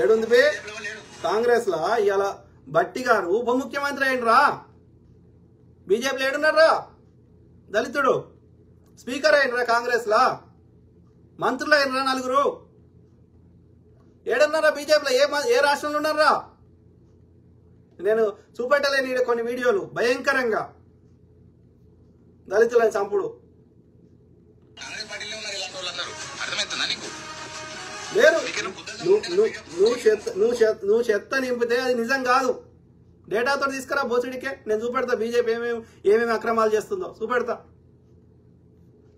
ఏడుంది బే కాంగ్రెస్ లా ఇవాళ బట్టి గారు ఉప ముఖ్యమంత్రి అయినరా, బీజేపీలో ఏడున్నారా, దళితుడు స్పీకర్ అయినరా, కాంగ్రెస్ లా మంత్రులు అయినరా, నలుగురు ఏడున్నారా, బీజేపీలో ఏ రాష్ట్రంలో ఉన్నారా? నేను చూపెట్టలేని కొన్ని వీడియోలు భయంకరంగా దళితులని చంపుడు. లేరు, నువ్వు చెత్త నింపితే అది నిజం కాదు. డేటాతో తీసుకురా బోసుడికే, నేను చూపెడతా బీజేపీ ఏమేమి అక్రమాలు చేస్తుందో చూపెడతా.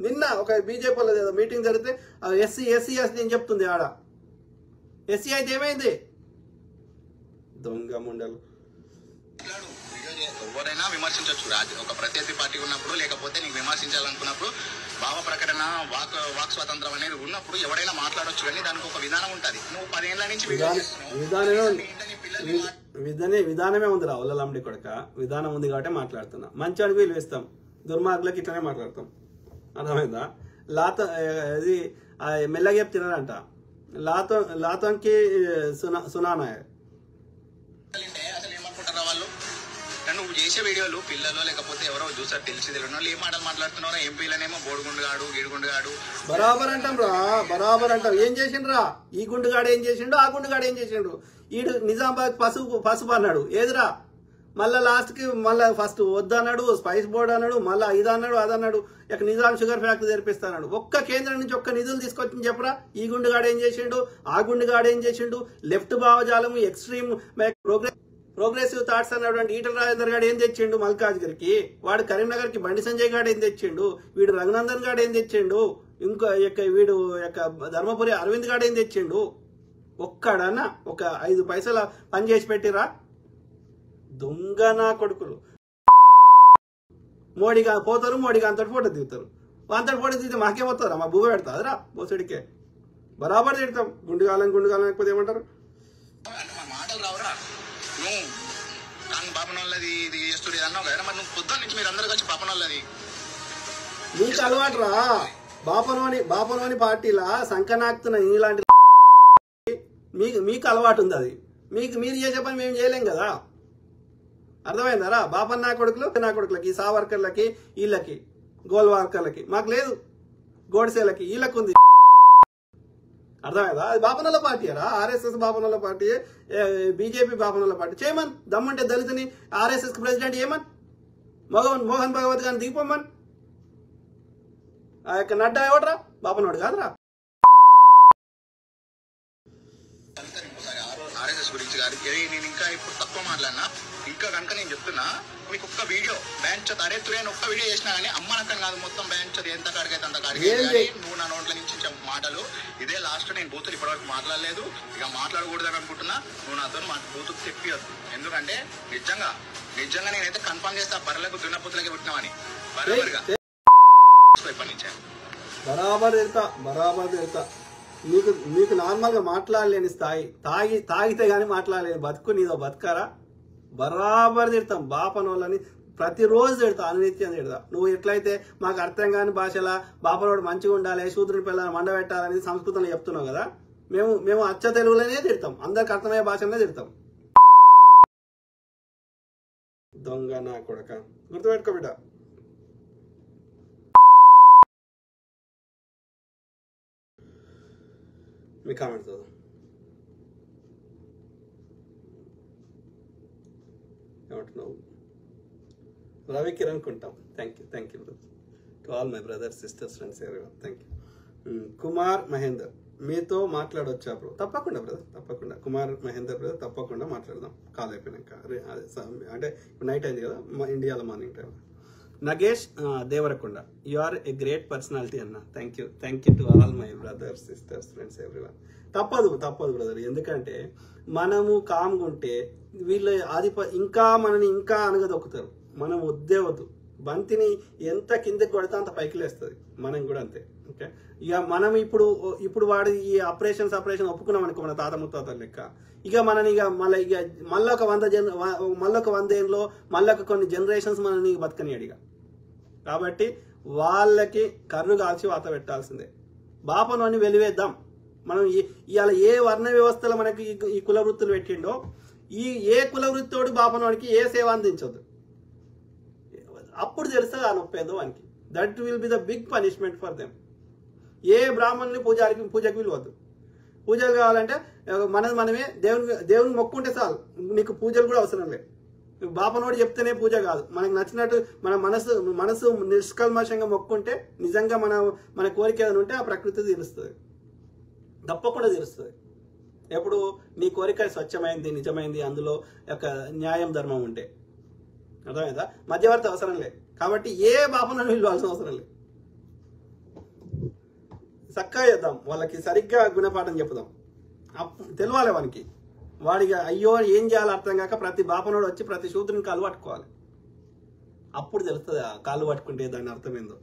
నిన్న ఒక బీజేపీ వాళ్ళ మీటింగ్ జరిగితే ఎస్సీ నేను చెప్తుంది ఆడ. ఎస్సీ అయితే ఏమైంది? దొంగ ముండలు. ఎవరైనా విమర్శించవచ్చు, ఒక ప్రత్యర్థి పార్టీ ఉన్నప్పుడు, లేకపోతే నీకు విమర్శించాలనుకున్నప్పుడు భావ ప్రకటన, వాక్ స్వాతంత్రం అనేది ఉన్నప్పుడు ఎవరైనా మాట్లాడొచ్చు, కానీ దానికి ఒక విధానం ఉంటుంది. నువ్వు 10 ఏళ్ల నుంచి విధానమే ఉంది రా ఉల్లలండి కొడక. విధానం ఉంది కాబట్టి మాట్లాడుతున్నా. మంచి అడుగు వీలు వేస్తాం, దుర్మార్గులకి ఇట్లనే మాట్లాడతాం. అర్థమైందా? ఇది మెల్లగా చెప్తున్నారంట. లాతోకి సునానా అసలు ఏమనుకుంటారా వాళ్ళు? నువ్వు చేసే వీడియోలు పిల్లలు లేకపోతే ఎవరో చూసారు తెలిసి తెలియని వాళ్ళు ఏ మాటలు మాట్లాడుతున్నారో, ఎంపీలనేమో బోడుగుండుగాడు, గీడుగుండుగాడు. బరాబర్ అంటాం రా, బరాబర్ అంటాం. ఏం చేసిండ్రా? ఈ గుండుగాడు ఏం చేసిండు, ఆ గుండుగాడు ఏం చేసిండు. ఈడు నిజామాబాద్ పసుపు అన్నాడు, ఏదిరా? మళ్ళా లాస్ట్ కి మళ్ళా ఫస్ట్ వద్దన్నాడు, స్పైస్ బోర్డు అన్నాడు, మళ్ళా ఇదన్నాడు, అదన్నాడు, ఇక నిజాం షుగర్ ఫ్యాక్టరీ తెరిపిస్తాడు. ఒక్క కేంద్రం నుంచి ఒక్క నిధులు తీసుకొచ్చి చెప్పరా? ఈ గుండుగాడు ఏం చేసిండు, ఆ గుండుగాడు ఏం చేసిండు. లెఫ్ట్ భావజాలము, ఎక్స్ట్రీమ్ ప్రోగ్రెసివ్ థాట్స్ అన్నటువంటి ఈటల రాజేందర్ గారు ఏం తెచ్చిండు మల్కాజ్గిరికి? వాడు కరీంనగర్ కి బండి సంజయ్ గారు ఏం తెచ్చిండు? వీడు రఘునందన్ గారు ఏం తెచ్చిండు? ఇంకో వీడు ధర్మపురి అరవింద్ గారు ఏం తెచ్చిండు? ఒక్కడన్నా ఒక 5 పైసల పని చేసి పెట్టిరా? దొంగ నా కొడుకులు. మోడీగా పోతారు, మోడీగా అంతటి ఫోటో దిగుతారు. అంతటి ఫోటో దిగితే మాకే పోతారా? మా భూమి పెడతారా బోసుడికే? బరాబర్ తిడతాం. గుండుగాలని లేకపోతే ఏమంటారు? మాటలు రావురా, నువ్వు కానీ బాపనోళ్ళది ఇది చేస్తుంది అన్నావు కదా, మరి నువ్వు పొద్దున్న నుంచి మీరు అందరూ కలిసి బాపనోళ్ళది నీకు అలవాటు రా. బాపనోని పార్టీలా సంకనాక్తున్న ఇలాంటి మీకు అలవాటు ఉంది. అది మీరు చేసే పని మేము చేయలేం కదా. అర్థమైందారా? బాపన్న నా కొడుకులకి, సావర్కర్లకి, వీళ్ళకి, గోల్వార్కర్లకి మాకు లేదు. గోడ్సేలకి వీళ్ళకి ఉంది. అర్థమైందా? అది బాపనోళ్ళ పార్టీరా, ఆర్ఎస్ఎస్ బాపనోళ్ళ పార్టీ, బీజేపీ బాపనోళ్ళ పార్టీ. చేయమన్ దమ్మంటే దళితుని ఆర్ఎస్ఎస్ ప్రెసిడెంట్ ఏమన్ మోహన్ భగవత్ గారిని దిగిపోమన్. ఆ యొక్క నడ్డా ఎవడరా? బాపనోడు కాదురా. ఆర్ఎస్ఎస్ గురించి కాదు, నేను ఇంకా ఇప్పుడు తక్కువ మాట్లాడినా. ఇంకా కనుక నేను చెప్తున్నా, మీకు ఒక్క వీడియో బ్యాంచ్ అరేతురే ఒక్క వీడియో చేసినా కానీ అమ్మనక్కని కాదు, మొత్తం బ్యాంచ్ ఎంత కాడికైతే అంత కాడికి. నువ్వు నా నోట్ల నుంచి మాటలు ఇదే లాస్ట్. నేను బూతులు ఇప్పటివరకు మాట్లాడలేదు, ఇక మాట్లాడకూడదని అనుకుంటున్నా. నువ్వు నాతో బూతులు తెప్పియద్దు. ఎందుకంటే నిజంగా నేనైతే కన్ఫర్మ్ చేస్తా, బర్రెలకు దున్నపుతులకి పుట్టినామని. బరాబర్గా బరాబర్ తిడతా. మీకు నార్మల్ గా మాట్లాడలేని స్థాయి, తాగితే గానీ మాట్లాడలేని బతుకు నీదో బతకారా? బరాబర్ తిడతాం. బాపనోళ్ళని ప్రతిరోజు తిడతా, అనిత్యం తిడతా. నువ్వు ఎట్లయితే మాకు అర్థం కాని భాషలా బాపనోడు మంచిగా ఉండాలి, శూద్రుని పిల్లలు మండబెట్టాలని సంస్కృతంలో చెప్తున్నావు కదా. మేము అచ్చ తెలుగులోనే తిడతాం, అందరికి అర్థమయ్యే భాషలోనే తిడతాం. దొంగ నా కొడక, గుర్తుపెట్టుకో బిడ్డ. మీ కామెంట్ చదువు. ఏమంటున్నావు? రవి కిరణ్ కుంటాం. Thank you to all my brothers, sisters, friends everyone. Thank you. Kumar Mahender, మీతో మాట్లాడొచ్చా బ్రో? తప్పకుండా బ్రదర్, తప్పకుండా. కుమార్ మహేందర్ బ్రదర్, తప్పకుండా మాట్లాడదాం కాల్ అయిపోయినాక. అంటే ఇప్పుడు నైట్ అయింది కదా, ఇండియాలో morning time. Nagesh Devarakonda, you are a great personality అన్న. Thank you to all my brothers, sisters, friends everyone. తప్పదు బ్రదర్. ఎందుకంటే మనము కామ్గా ఉంటే వీళ్ళు మనని ఇంకా అనగదొక్కుతారు. మనం వద్దు. బంతిని ఎంత కిందకి కొడితే అంత పైకి లేస్తుంది. మనం కూడా అంతే. ఓకే, ఇక మనం ఇప్పుడు వాడు ఈ ఆపరేషన్ ఒప్పుకున్నాం అనుకో, మన తాత ముత్తాతల లెక్క. ఇక మనని మళ్ళీ ఒక 100 ఏళ్ళలో మళ్ళీ కొన్ని జనరేషన్స్ మనని బతకనియాడు. ఇక కాబట్టి వాళ్ళకి కర్రు కాల్చి వాత పెట్టాల్సిందే. బాపనోని వెలివేద్దాం. మనం ఇవాళ ఏ వర్ణ వ్యవస్థలో మనకి ఈ కుల వృత్తులు పెట్టిండో ఏ కుల వృత్తోడు బాపనోడికి ఏ సేవ అందించదు. అప్పుడు తెలుస్తుంది ఆ నొప్పి ఏదో వానికి. That will be the big punishment for them. ఏ బ్రాహ్మణుని పూజకు విలువద్దు. పూజలు కావాలంటే మనమే దేవుని మొక్కుంటే చాలు, నీకు పూజలు కూడా అవసరం లేదు. బాపనోడు చెప్తేనే పూజ కాదు, మనకు నచ్చినట్టు మన మనసు నిష్కల్మషంగా మొక్కుంటే నిజంగా మన కోరిక ఏదైనా ఉంటే ఆ ప్రకృతి తీరుస్తుంది, తప్పకుండా తీరుస్తుంది. ఎప్పుడు నీ కోరిక స్వచ్ఛమైంది, నిజమైంది, అందులో యొక్క న్యాయం ధర్మం ఉంటే. అర్థమైందా? మధ్యవర్తి అవసరం లేదు. కాబట్టి ఏ బాపనోడు విలువాల్సిన అవసరం లేదు. చక్కగా చేద్దాం, వాళ్ళకి సరిగ్గా గుణపాఠం చెప్పుదాం, తెలవాలి వాడికి అయ్యో ఏం చేయాలో అర్థం కాక ప్రతి బాపనోడు వచ్చి ప్రతి శూద్రుని కాలు పట్టుకోవాలి. అప్పుడు తెలుస్తుంది కాలు పట్టుకుంటే దాని అర్థం ఏందో.